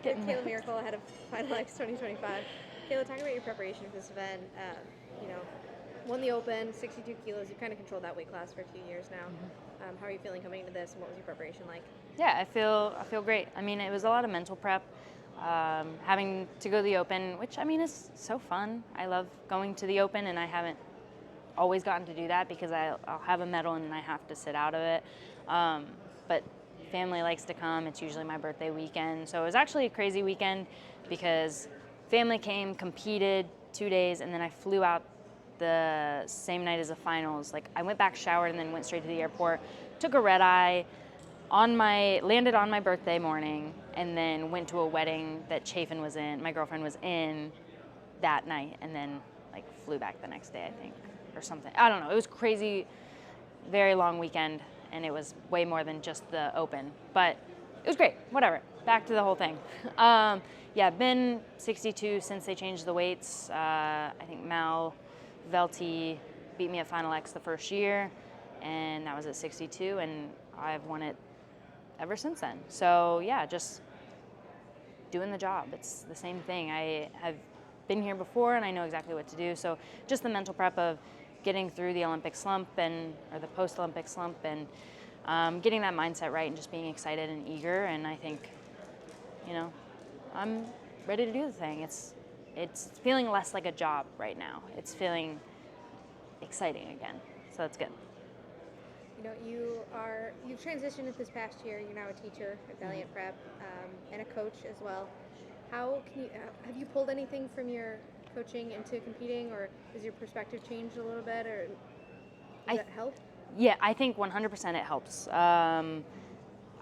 Kayla Miracle ahead of Final X 2025. Kayla, talk about your preparation for this event. You know, won the Open, 62 kilos. You've kind of controlled that weight class for a few years now. How are you feeling coming into this, and what was your preparation like? Yeah, I feel great. I mean, it was a lot of mental prep. Having to go to the Open, which I mean is so fun. I love going to the Open, and I haven't always gotten to do that because I'll have a medal and I have to sit out of it. But family likes to come. It's usually my birthday weekend. So it was actually a crazy weekend because family came, competed 2 days, and then I flew out the same night as the finals. Like, I went back, showered, and then went straight to the airport, took a red eye, landed on my birthday morning, and then went to a wedding that Chafin was in, my girlfriend was in that night, and then like flew back the next day, I think, or something. I don't know. It was crazy, very long weekend, and it was way more than just the Open, but it was great. Whatever. Back to the whole thing. Yeah, been 62 since they changed the weights. I think Mal Velti beat me at Final X the first year, and that was at 62, and I've won it ever since then. So yeah, just doing the job. It's the same thing. I have been here before and I know exactly what to do. So just the mental prep of getting through the Olympic slump or the post-Olympic slump, and getting that mindset right, and just being excited and eager. And I think, I'm ready to do the thing. It's feeling less like a job right now. It's feeling exciting again. So that's good. You've transitioned this past year. You're now a teacher at Valiant Prep, and a coach as well. Have you pulled anything from your coaching into competing, or has your perspective changed a little bit, or does that help? Yeah, I think 100% it helps.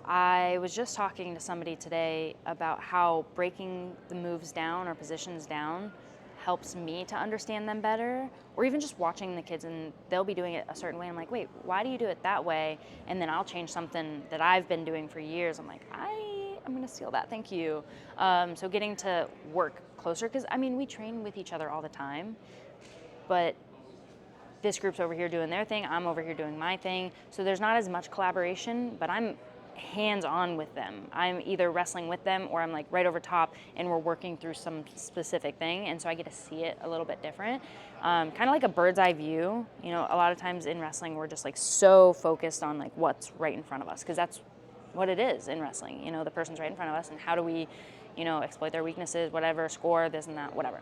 I was just talking to somebody today about how breaking the moves down or positions down helps me to understand them better, or even just watching the kids and they'll be doing it a certain way. I'm like, wait, why do you do it that way? And then I'll change something that I've been doing for years. I'm like, I'm going to steal that. Thank you. So getting to work closer, because I mean, we train with each other all the time, but this group's over here doing their thing. I'm over here doing my thing. So there's not as much collaboration, but I'm hands-on with them. I'm either wrestling with them or I'm like right over top and we're working through some specific thing, and so I get to see it a little bit different. Kind of like a bird's eye view. A lot of times in wrestling we're just like so focused on like what's right in front of us, because that's what it is in wrestling. The person's right in front of us, and how do we exploit their weaknesses, whatever, score this and that, whatever.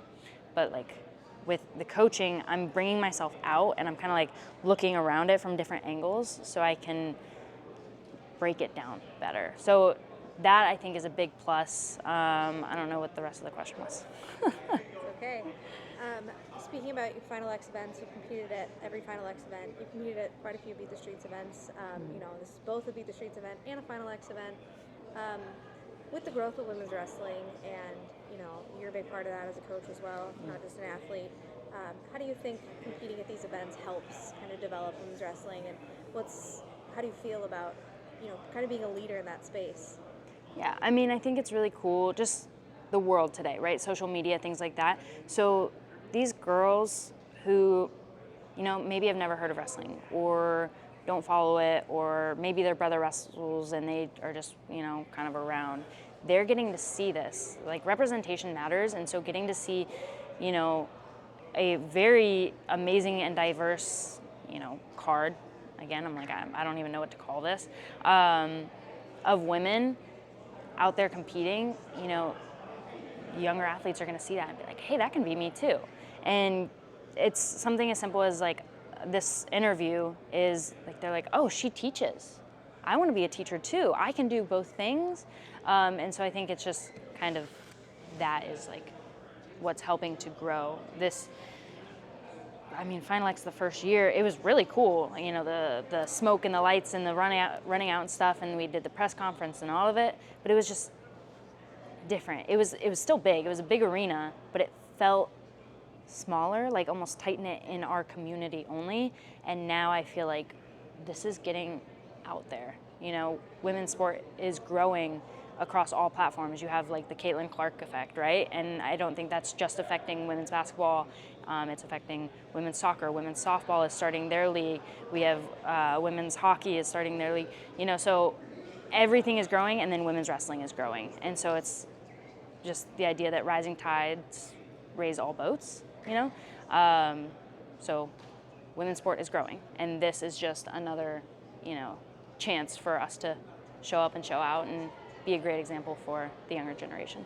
But like with the coaching, I'm bringing myself out and I'm kind of like looking around it from different angles so I can break it down better. So that I think is a big plus. I don't know what the rest of the question was. Okay. Speaking about your Final X events, you've competed at every Final X event. You've competed at quite a few Beat the Streets events. This is both a Beat the Streets event and a Final X event. With the growth of women's wrestling, and you're a big part of that as a coach as well, not just an athlete. How do you think competing at these events helps kind of develop women's wrestling, and how do you feel about kind of being a leader in that space? Yeah, I mean, I think it's really cool, just the world today, right? Social media, things like that. So these girls who, maybe have never heard of wrestling or don't follow it, or maybe their brother wrestles and they are just, kind of around, they're getting to see this. Like, representation matters, and so getting to see, a very amazing and diverse, card. Again, I'm like, I don't even know what to call this, of women out there competing. Younger athletes are going to see that and be like, hey, that can be me too. And it's something as simple as like this interview is like, they're like, oh, she teaches. I want to be a teacher too. I can do both things. And so I think it's just kind of that is like what's helping to grow this. I mean, Final X the first year, it was really cool. The smoke and the lights and the running out and stuff, and we did the press conference and all of it, but it was just different. It was still big. It was a big arena, but it felt smaller, like almost tight-knit in our community only. And now I feel like this is getting out there. Women's sport is growing across all platforms. You have like the Caitlin Clark effect, right? And I don't think that's just affecting women's basketball. It's affecting women's soccer. Women's softball is starting their league. We have women's hockey is starting their league. So everything is growing, and then women's wrestling is growing. And so it's just the idea that rising tides raise all boats, so women's sport is growing, and this is just another, chance for us to show up and show out and be a great example for the younger generation.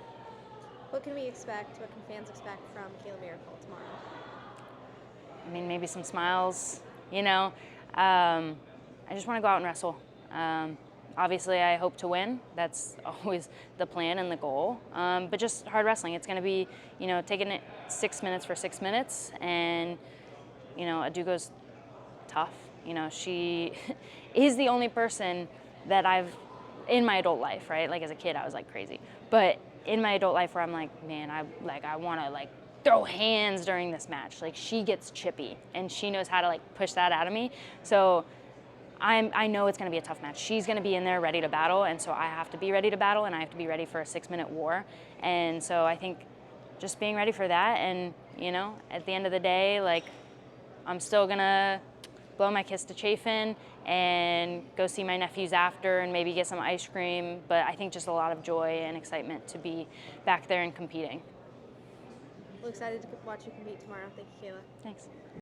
What can we expect? What can fans expect from Kayla Miracle tomorrow? I mean, maybe some smiles, I just want to go out and wrestle. Obviously, I hope to win. That's always the plan and the goal. But just hard wrestling. It's going to be, taking it 6 minutes for 6 minutes. And, Adugo's tough. She is the only person that I've, in my adult life, right? Like as a kid, I was like crazy. But in my adult life where I'm like, man, I want to throw hands during this match. Like she gets chippy and she knows how to push that out of me. So I know it's going to be a tough match. She's going to be in there ready to battle, and so I have to be ready to battle, and I have to be ready for a 6-minute war. And so I think just being ready for that, and at the end of the day, I'm still going to blow my kiss to Chafin and go see my nephews after and maybe get some ice cream. But I think just a lot of joy and excitement to be back there and competing. Well, excited to watch you compete tomorrow. Thank you, Kayla. Thanks.